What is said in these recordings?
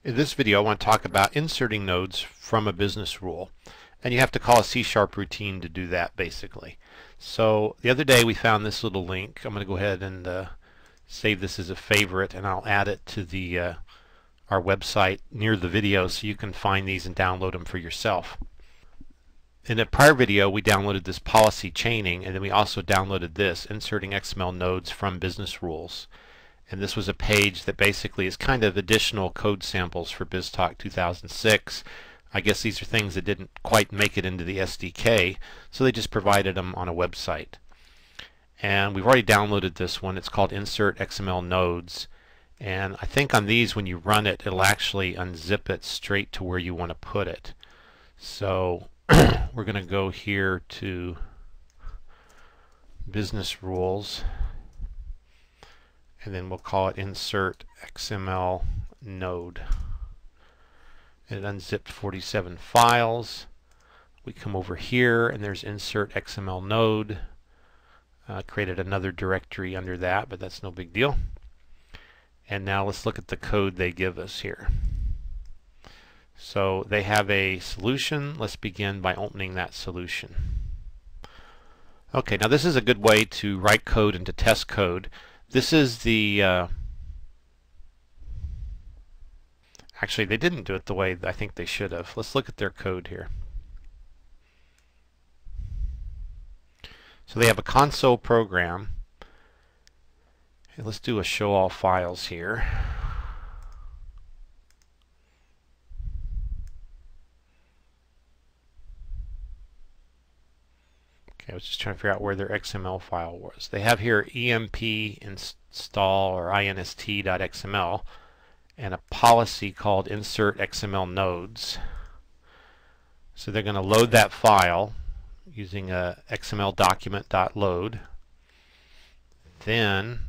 In this video I want to talk about inserting nodes from a business rule, and you have to call a C# routine to do that basically. So the other day we found this little link. I'm going to go ahead and save this as a favorite, and I'll add it to the our website near the video so you can find these and download them for yourself. In a prior video we downloaded this policy chaining, and then we also downloaded this, inserting XML nodes from business rules. And this was a page that basically is kind of additional code samples for BizTalk 2006. I guess these are things that didn't quite make it into the SDK, so they just provided them on a website. And we've already downloaded this one. It's called Insert XML Nodes. And I think on these, when you run it, it'll actually unzip it straight to where you want to put it. So we're going to go here to Business Rules, and then we'll call it Insert XML Node. And it unzipped 47 files. We come over here and there's Insert XML Node. Created another directory under that, but that's no big deal. And now let's look at the code they give us here. So they have a solution. Let's begin by opening that solution. Okay, now this is a good way to write code and to test code. This is the actually they didn't do it the way I think they should have. Let's look at their code here. So they have a console program. Okay, let's do a show all files here. I was just trying to figure out where their XML file was. They have here emp install or inst.xml and a policy called insert XML nodes. So they're going to load that file using a XML document.load. Then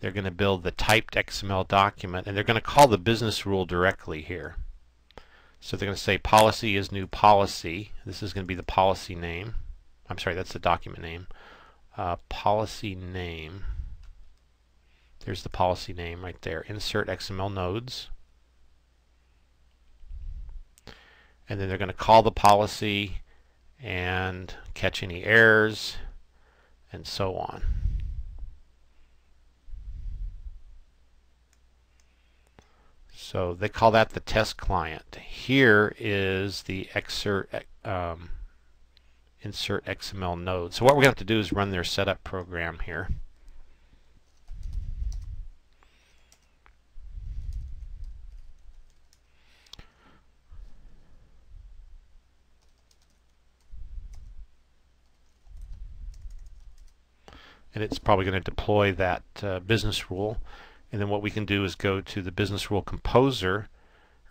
they're going to build the typed XML document, and they're going to call the business rule directly here. So they're going to say policy is new policy. This is going to be the policy name. I'm sorry, that's the document name. Policy name. There's the policy name right there. Insert XML nodes. And then they're going to call the policy and catch any errors and so on. So they call that the test client. Here is the insert XML node. So what we're going to have to do is run their setup program here. And it's probably going to deploy that business rule. And then what we can do is go to the business rule composer,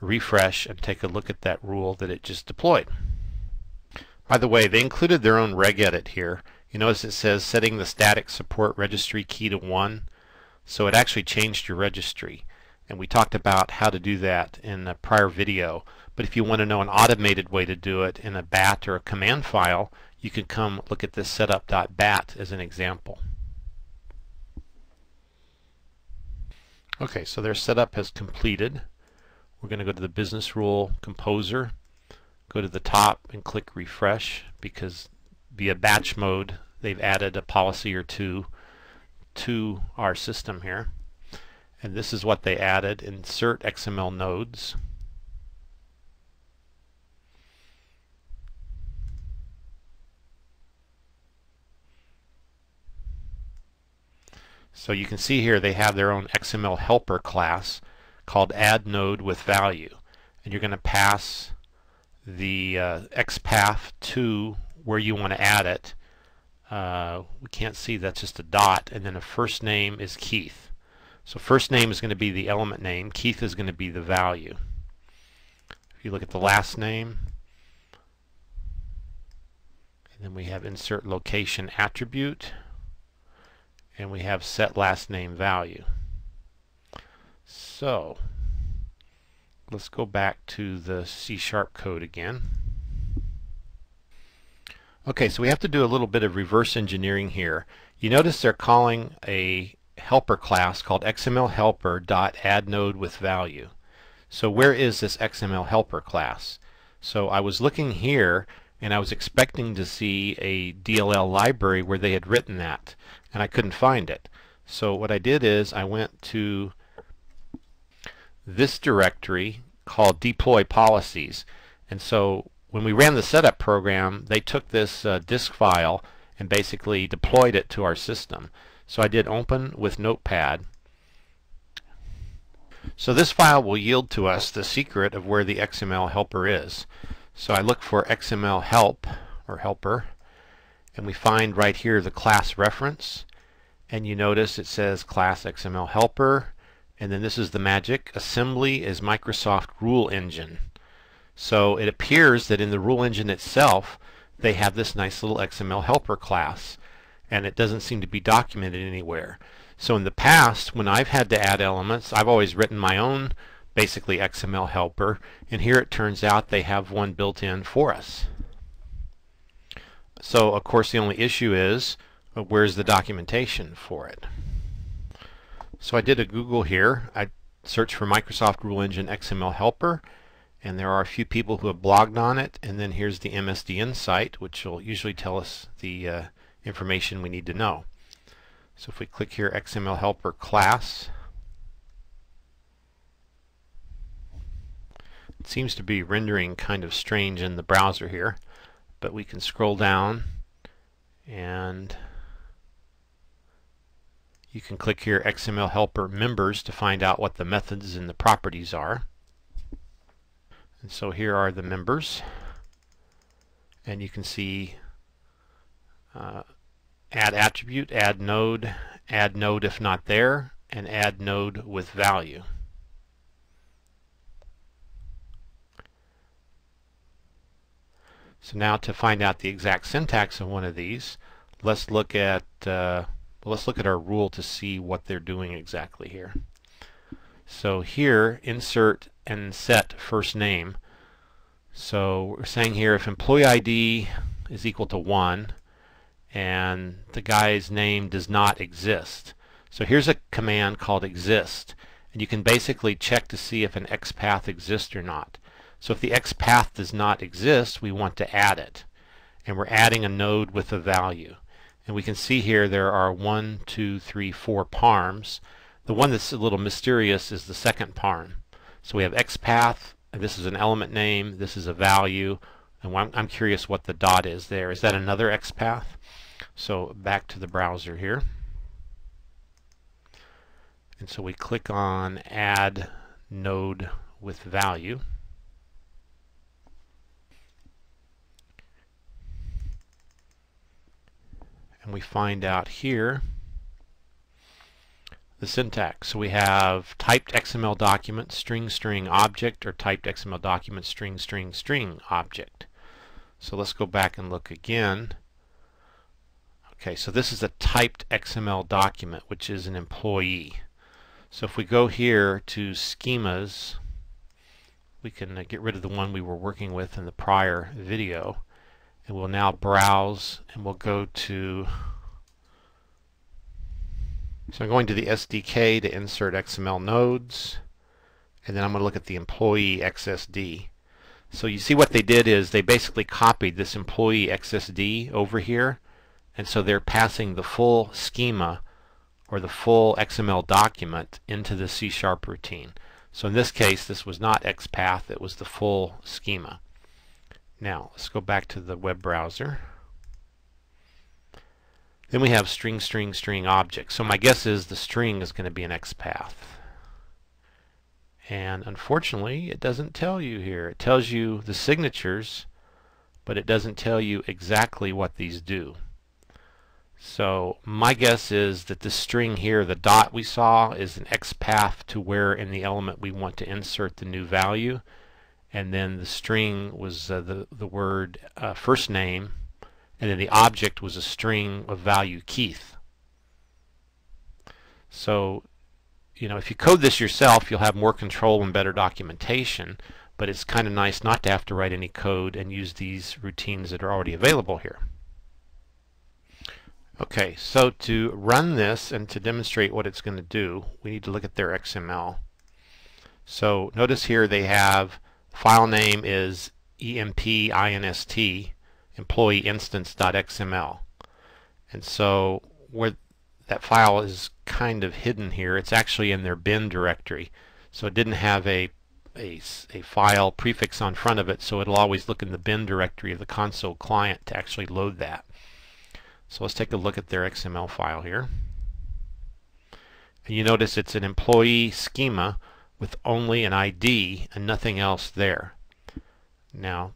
refresh, and take a look at that rule that it just deployed. By the way, they included their own regedit here. You notice it says setting the static support registry key to 1. So it actually changed your registry. And we talked about how to do that in a prior video. But if you want to know an automated way to do it in a bat or a command file, you can come look at this setup.bat as an example. Okay, so their setup has completed. We're going to go to the business rule composer. Go to the top and click refresh, because via batch mode they've added a policy or two to our system here. And this is what they added: insert XML nodes. So you can see here they have their own XmlHelper class called add node with value, and you're going to pass the XPath to where you want to add it. We can't see, that's just a dot, and then a first name is Keith. So first name is going to be the element name, Keith is going to be the value. If you look at the last name, and then we have insert location attribute, and we have set last name value. So let's go back to the C# code again. Okay, so we have to do a little bit of reverse engineering here. You notice they're calling a helper class called XmlHelper.addNodeWithValue. So where is this XmlHelper class? So I was looking here and I was expecting to see a DLL library where they had written that, and I couldn't find it. So what I did is I went to this directory called deploy policies, and so when we ran the setup program, they took this disk file and basically deployed it to our system. So I did open with Notepad. So this file will yield to us the secret of where the XmlHelper is. So I look for XmlHelp or helper, and we find right here the class reference, and you notice it says class XmlHelper, and then this is the magic. Assembly is Microsoft Rule Engine. So it appears that in the rule engine itself they have this nice little XmlHelper class, and it doesn't seem to be documented anywhere. So in the past, when I've had to add elements, I've always written my own basically XmlHelper, and here it turns out they have one built in for us. So of course the only issue is where's the documentation for it? So I did a Google here. I searched for Microsoft Rule Engine XmlHelper, and there are a few people who have blogged on it, and then here's the MSDN site, which will usually tell us the information we need to know. So if we click here, XmlHelper class, it seems to be rendering kind of strange in the browser here, but we can scroll down and you can click here XmlHelper members to find out what the methods and the properties are. And so here are the members, and you can see add attribute, add node if not there, and add node with value. So now to find out the exact syntax of one of these, let's look at our rule to see what they're doing exactly here. So here, insert and set first name. So we're saying here if employee ID is equal to 1 and the guy's name does not exist. So here's a command called exist, and you can basically check to see if an XPath exists or not. So if the XPath does not exist, we want to add it, and we're adding a node with a value. And we can see here there are 1, 2, 3, 4 parms. The one that's a little mysterious is the second parm. So we have XPath, and this is an element name, this is a value, and I'm curious what the dot is there. Is that another XPath? So back to the browser here. And so we click on add node with value. And we find out here the syntax. So we have typed XML document string string object, or typed XML document string string string object. So let's go back and look again. Okay, so this is a typed XML document, which is an employee. So if we go here to schemas, we can get rid of the one we were working with in the prior video, and we'll now browse, and we'll go to, so I'm going to the SDK to insert XML nodes, and then I'm going to look at the employee XSD. So you see what they did is they basically copied this employee XSD over here, and so they're passing the full schema or the full XML document into the C# routine. So in this case this was not XPath, it was the full schema. Now let's go back to the web browser. Then we have string string string object. So my guess is the string is going to be an XPath. And unfortunately it doesn't tell you here. It tells you the signatures, but it doesn't tell you exactly what these do. So my guess is that the string here, the dot we saw, is an XPath to where in the element we want to insert the new value, and then the string was the word first name, and then the object was a string of value Keith. So you know, if you code this yourself, you'll have more control and better documentation, but it's kind of nice not to have to write any code and use these routines that are already available here. Okay, so to run this and to demonstrate what it's going to do, we need to look at their XML. So notice here they have file name is empinst employee instance.xml. And so where that file is kind of hidden here, it's actually in their bin directory. So it didn't have a file prefix on front of it, so it'll always look in the bin directory of the console client to actually load that. So let's take a look at their XML file here. And you notice it's an employee schema with only an ID and nothing else there. Now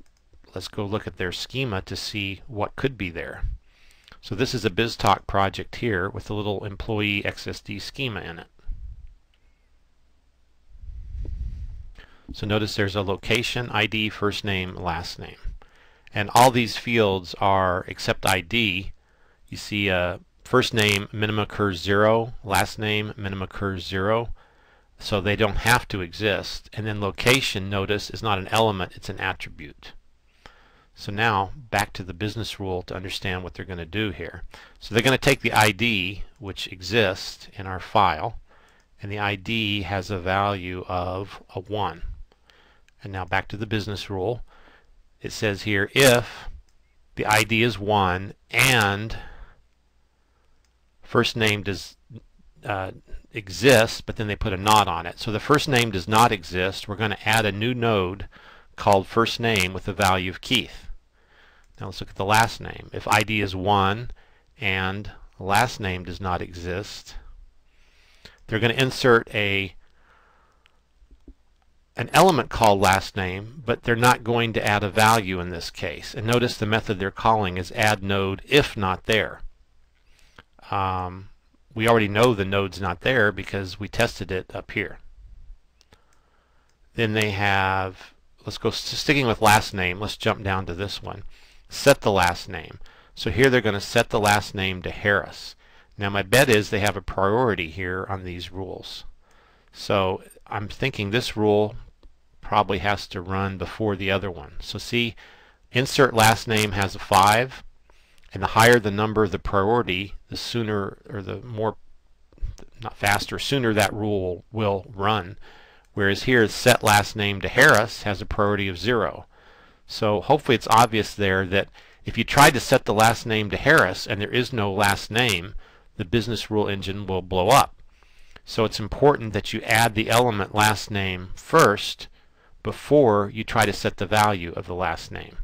let's go look at their schema to see what could be there. So this is a BizTalk project here with a little employee XSD schema in it. So notice there's a location, ID, first name, last name. And all these fields are, except ID, you see first name minimum occurs 0, last name minimum occurs 0, so they don't have to exist. And then location, notice, is not an element, it's an attribute. So now back to the business rule to understand what they're going to do here. So they're going to take the ID, which exists in our file, and the ID has a value of a 1. And now back to the business rule. It says here, if the ID is 1 and first name does exist, but then they put a not on it. So the first name does not exist. We're going to add a new node called first name with the value of Keith. Now let's look at the last name. If ID is 1 and last name does not exist, they're going to insert an element called last name, but they're not going to add a value in this case. And notice the method they're calling is add node if not there. We already know the node's not there because we tested it up here. Then they have, let's go sticking with last name, let's jump down to this one. Set the last name. So here they're going to set the last name to Harris. Now my bet is they have a priority here on these rules. So I'm thinking this rule probably has to run before the other one. So see, insert last name has a 5, and the higher the number of the priority, the sooner, or the more, not faster, sooner that rule will run. Whereas here, set last name to Harris has a priority of 0. So hopefully it's obvious there that if you try to set the last name to Harris and there is no last name, the business rule engine will blow up. So it's important that you add the element last name first before you try to set the value of the last name.